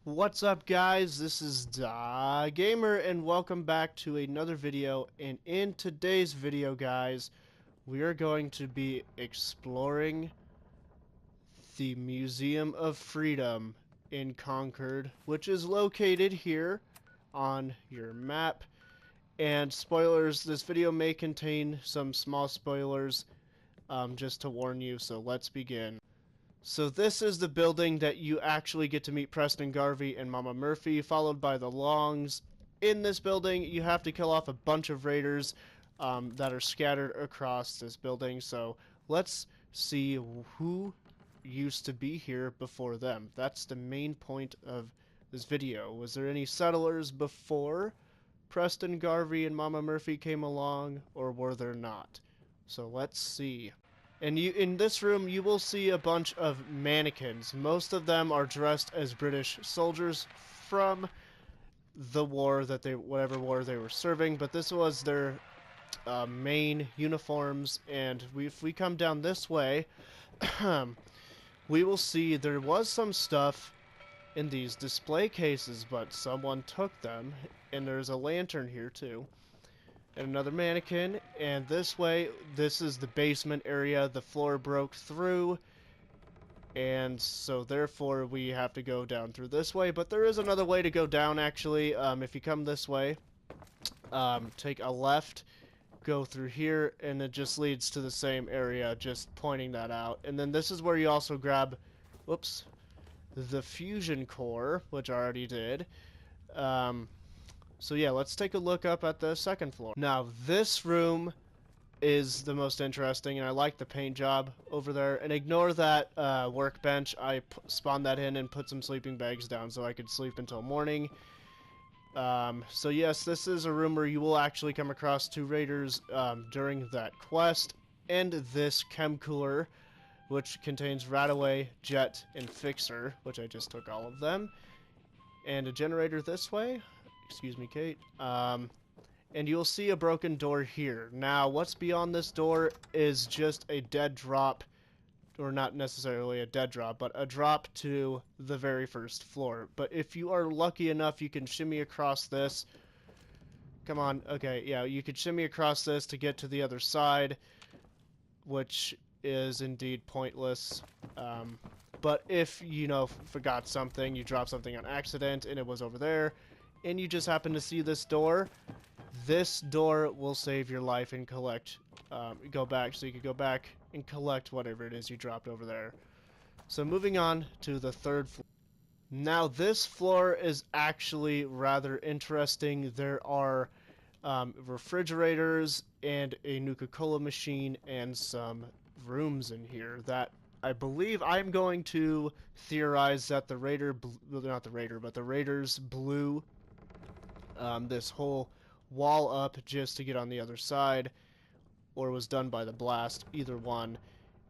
What's up, guys? This is Da Gamer, and welcome back to another video. And in today's video, guys, we are going to be exploring the Museum of Freedom in Concord, which is located here on your map. And spoilers, this video may contain some small spoilers, just to warn you, so let's begin. So this is the building that you actually get to meet Preston Garvey and Mama Murphy, followed by the Longs. In this building, you have to kill off a bunch of raiders that are scattered across this building. So let's see who used to be here before them. That's the main point of this video. Was there any settlers before Preston Garvey and Mama Murphy came along, or were there not? So let's see. And in this room, you will see a bunch of mannequins. Most of them are dressed as British soldiers from the war that whatever war they were serving. But this was their main uniforms. And if we come down this way, we will see there was some stuff in these display cases, but someone took them. And there's a lantern here too. And another mannequin, and this way, this is the basement area. The floor broke through, and so therefore we have to go down through this way. But there is another way to go down, actually. If you come this way, take a left, go through here, and it just leads to the same area, just pointing that out. And then this is where you also grab, whoops, the fusion core, which I already did. So yeah, let's take a look up at the second floor. Now, this room is the most interesting, and I like the paint job over there. And ignore that workbench. I spawned that in and put some sleeping bags down so I could sleep until morning. So yes, this is a room where you will actually come across two raiders during that quest. And this chem cooler, which contains Radaway, Jet, and Fixer, which I just took all of them. And a generator this way. Excuse me, Kate. And you'll see a broken door here. Now, what's beyond this door is just a dead drop, or not necessarily a dead drop, but a drop to the very first floor. But if you are lucky enough, you can shimmy across this. Come on, okay, yeah, you could shimmy across this to get to the other side, which is indeed pointless. But if, you know, forgot something, you dropped something on accident, and it was over there, and you just happen to see this door will save your life and collect, go back, so you can go back and collect whatever it is you dropped over there. So moving on to the third floor. Now this floor is actually rather interesting. There are refrigerators and a Nuka-Cola machine and some rooms in here that I believe I'm going to theorize that the Raiders blew this whole wall up just to get on the other side, or was done by the blast, either one.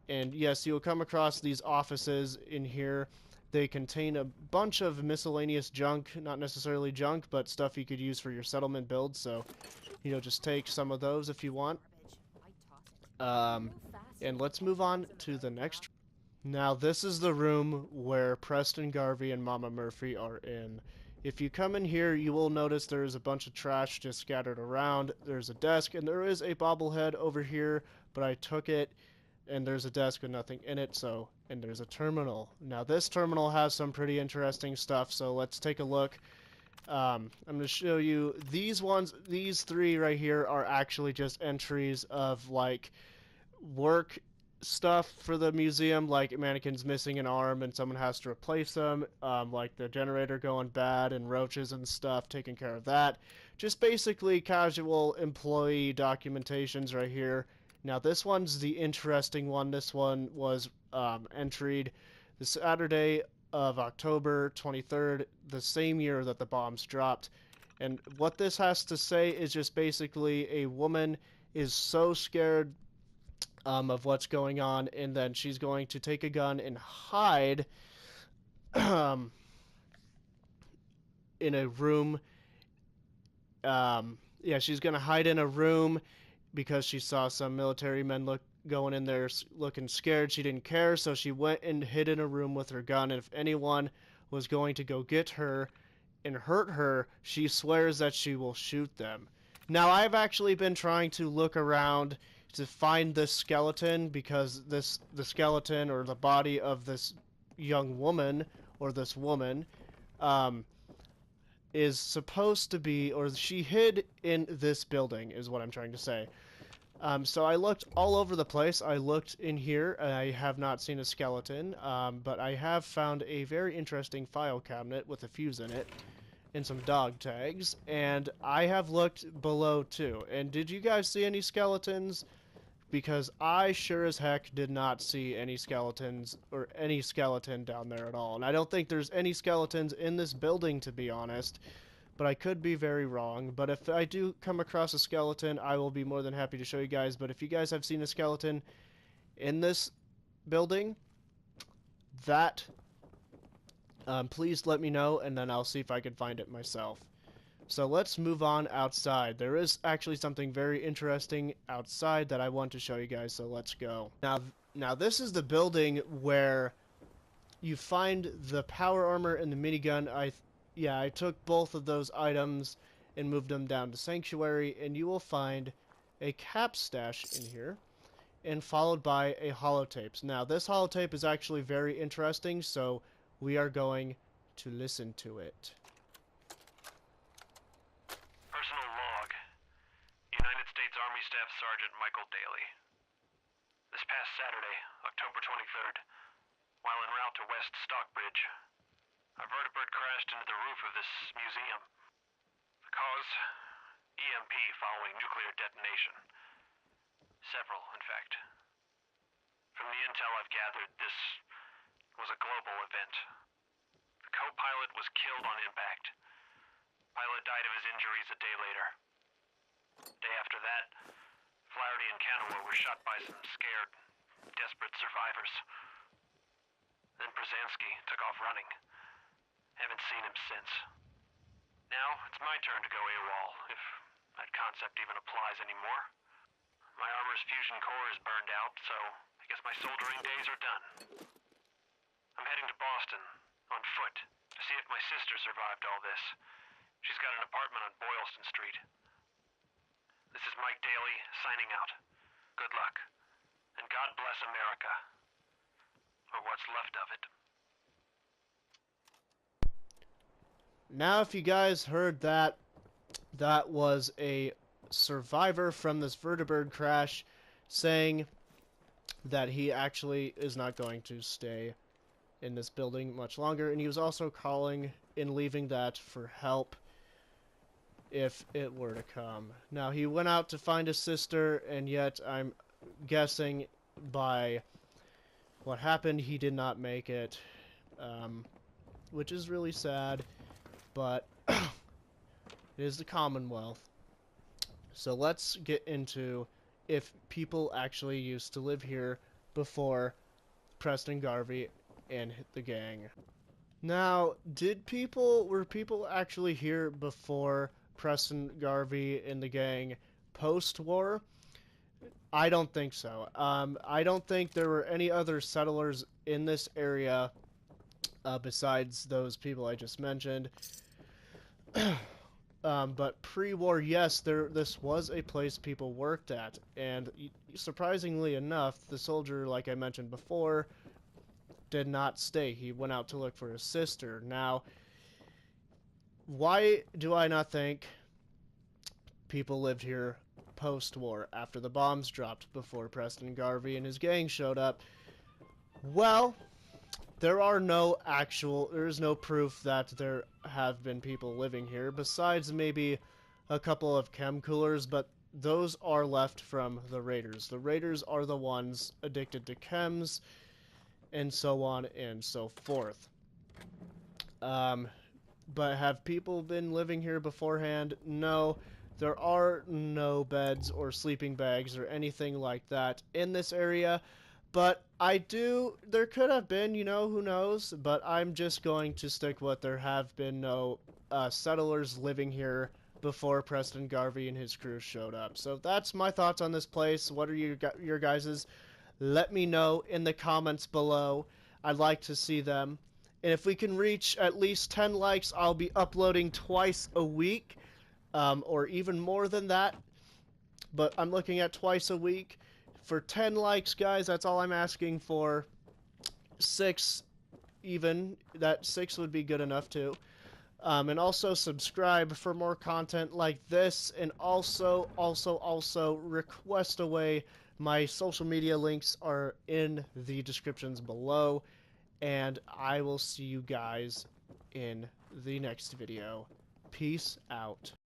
And yes, you'll come across these offices in here. They contain a bunch of miscellaneous junk, not necessarily junk, but stuff you could use for your settlement build, so, you know, just take some of those if you want. And let's move on to the next. Now, this is the room where Preston Garvey and Mama Murphy are in. If you come in here, you will notice there's a bunch of trash just scattered around. There's a desk, and there is a bobblehead over here, but I took it, and there's a desk with nothing in it, so, and there's a terminal. Now, this terminal has some pretty interesting stuff, so let's take a look. I'm going to show you these ones. These three right here are actually just entries of, like, work stuff for the museum, like mannequins missing an arm and someone has to replace them, like the generator going bad and roaches and stuff, taking care of that. Just basically casual employee documentations right here. Now this one's the interesting one. This one was entered the Saturday of October 23rd, the same year that the bombs dropped. And what this has to say is just basically a woman is so scared of what's going on, and then she's going to take a gun and hide in a room. Yeah, she's going to hide in a room because she saw some military men going in there looking scared. She didn't care, so she went and hid in a room with her gun, and if anyone was going to go get her and hurt her, she swears that she will shoot them. Now, I've actually been trying to look around to find this skeleton because the skeleton or the body of this young woman or this woman is supposed to be, or she hid in this building is what I'm trying to say. So I looked all over the place. I looked in here, and I have not seen a skeleton, but I have found a very interesting file cabinet with a fuse in it and some dog tags, and I have looked below too. And did you guys see any skeletons? Because I sure as heck did not see any skeletons or any skeleton down there at all. And I don't think there's any skeletons in this building, to be honest. But I could be very wrong. But if I do come across a skeleton, I will be more than happy to show you guys. But if you guys have seen a skeleton in this building, that please let me know, and then I'll see if I can find it myself. So let's move on outside. There is actually something very interesting outside that I want to show you guys, so let's go. Now this is the building where you find the power armor and the minigun. I took both of those items and moved them down to Sanctuary, and you will find a cap stash in here, and followed by a holotape. Now this holotape is actually very interesting, so we are going to listen to it. Army Staff Sergeant Michael Daly. This past Saturday, October 23rd, while en route to West Stockbridge, a vertibird crashed into the roof of this museum. The cause? EMP following nuclear detonation. Several, in fact. From the intel I've gathered, this was a global event. The co-pilot was killed on impact. Pilot died of his injuries a day later. Day after that, Flaherty and Canower were shot by some scared, desperate survivors. Then Brzezinski took off running. Haven't seen him since. Now, it's my turn to go AWOL, if that concept even applies anymore. My armor's fusion core is burned out, so I guess my soldering days are done. I'm heading to Boston, on foot, to see if my sister survived all this. She's got an apartment on Boylston Street. This is Mike Daly, signing out. Good luck. And God bless America. Or what's left of it. Now, if you guys heard that, that was a survivor from this vertibird crash saying that he actually is not going to stay in this building much longer. And he was also calling and leaving that for help if it were to come. Now, he went out to find his sister, and yet I'm guessing by what happened, he did not make it, which is really sad, but it is the Commonwealth. So let's get into if people actually used to live here before Preston Garvey and the gang. Now, were people actually here before Preston Garvey and the gang post-war? I don't think so. I don't think there were any other settlers in this area besides those people I just mentioned. But pre-war, yes, this was a place people worked at, and surprisingly enough, the soldier, like I mentioned before, did not stay. He went out to look for his sister. Now, why do I not think people lived here post-war, after the bombs dropped, before Preston Garvey and his gang showed up? Well, there is no proof that there have been people living here, besides maybe a couple of chem coolers, but those are left from the Raiders. The Raiders are the ones addicted to chems, and so on and so forth. But have people been living here beforehand? No. There are no beds or sleeping bags or anything like that in this area. But there could have been, who knows? But I'm just going to stick with there have been no settlers living here before Preston Garvey and his crew showed up. So that's my thoughts on this place. What are your guys's? Let me know in the comments below. I'd like to see them. And if we can reach at least 10 likes, I'll be uploading twice a week, or even more than that. But I'm looking at twice a week. For 10 likes, guys, that's all I'm asking for. 6, even. That 6 would be good enough, too. And also subscribe for more content like this, and also request away. My social media links are in the descriptions below, and I will see you guys in the next video. Peace out.